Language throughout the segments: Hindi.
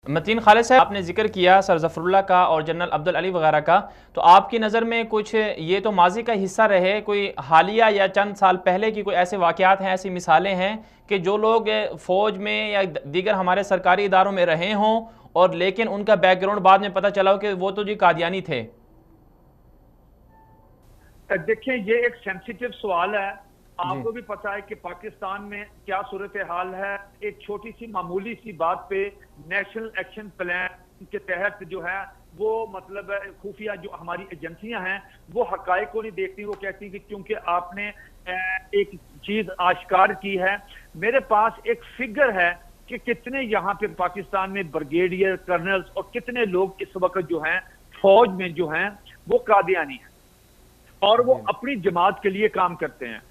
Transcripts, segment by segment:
मतीन खालिद साहब, आपने जिक्र किया सर जफरुल्लाह का और जनरल अब्दुल अली वगैरह का, तो आपकी नज़र में कुछ ये तो माजी का हिस्सा रहे, कोई हालिया या चंद साल पहले की कोई ऐसे वाक़यात हैं, ऐसी मिसालें हैं कि जो लोग फ़ौज में या दीगर हमारे सरकारी इदारों में रहे हों और लेकिन उनका बैकग्राउंड बाद में पता चला हो कि वो तो जी कादियानी थे? देखिए, ये एक सेंसिटिव सवाल है। जी आपको भी पता है कि पाकिस्तान में क्या सूरत हाल है। एक छोटी सी मामूली सी बात पे नेशनल एक्शन प्लान के तहत जो है वो मतलब खुफिया जो हमारी एजेंसियां हैं वो हकायक को नहीं देखती। वो कहती कि क्योंकि आपने एक चीज आश्कार की है। मेरे पास एक फिगर है कि कितने यहाँ पे पाकिस्तान में ब्रिगेडियर कर्नल्स और कितने लोग इस वक्त जो हैं फौज में जो हैं वो कादियानी हैं और वो अपनी जमात के लिए काम करते हैं।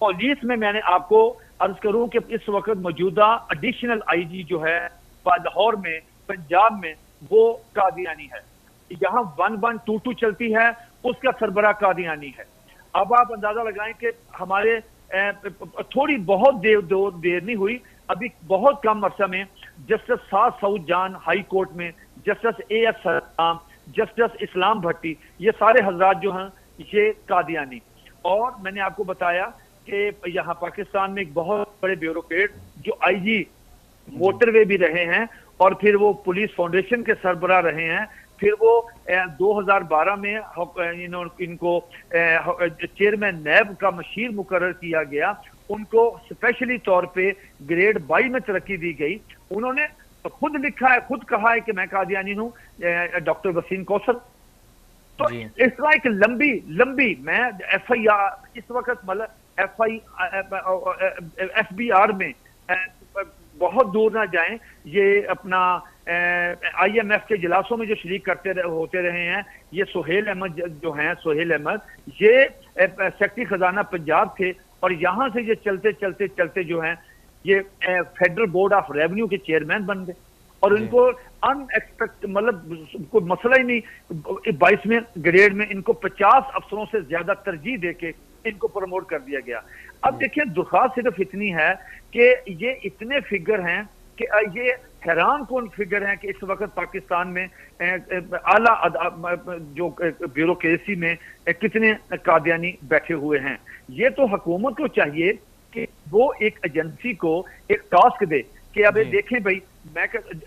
पुलिस में मैंने आपको अर्ज करूं कि इस वक्त मौजूदा एडिशनल आईजी जो है लाहौर में पंजाब में वो कादियानी है। यहाँ 1122 चलती है, उसका सरबरा कादियानी है। अब आप अंदाजा लगाएं कि हमारे थोड़ी बहुत देर नहीं हुई, अभी बहुत कम अरसा में जस्टिस साद सऊद जान हाई कोर्ट में, जस्टिस ए.एफ. सलाम, जस्टिस इस्लाम भट्टी, ये सारे हजरात जो हैं ये कादियानी। और मैंने आपको बताया कि यहाँ पाकिस्तान में एक बहुत बड़े ब्यूरोक्रेट जो आईजी मोटरवे भी रहे हैं और फिर वो पुलिस फाउंडेशन के सरबराह रहे हैं, फिर वो 2012 में इनको चेयरमैन नैब का मशीर मुकर्रर किया गया। उनको स्पेशली तौर पे ग्रेड 22 में तरक्की दी गई। उन्होंने खुद लिखा है, खुद कहा है कि मैं कादियानी हूँ, डॉक्टर वसीम कौसर। तो इस तरह एक लंबी मैं FIR इस वक्त मतलब FBR में बहुत दूर ना जाएं। ये अपना IMF के इजलासों में जो शरीक होते रहे हैं, ये सुहेल अहमद जो हैं, सुहेल अहमद ये सेक्रेटरी खजाना पंजाब थे और यहां से ये चलते जो हैं ये फेडरल बोर्ड ऑफ रेवेन्यू के चेयरमैन बन गए। और इनको अनएक्सपेक्ट मतलब कोई मसला ही नहीं, 22वें ग्रेड में इनको 50 अफसरों से ज्यादा तरजीह देके इनको प्रमोट कर दिया गया। अब देखिए, दुखात सिर्फ इतनी है कि ये इतने फिगर हैं कि ये हैरान कौन फिगर हैं कि इस वक्त पाकिस्तान में आला जो ब्यूरोक्रेसी में कितने कादियानी बैठे हुए हैं। ये तो हुकूमत को चाहिए कि वो एक एजेंसी को एक टास्क दे कि अब देखें भाई,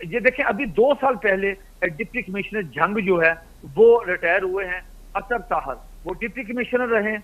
ये देखें अभी 2 साल पहले डिप्टी कमिश्नर जंग जो है वो रिटायर हुए हैं, असर ताहर वो डिप्टी कमिश्नर रहे हैं।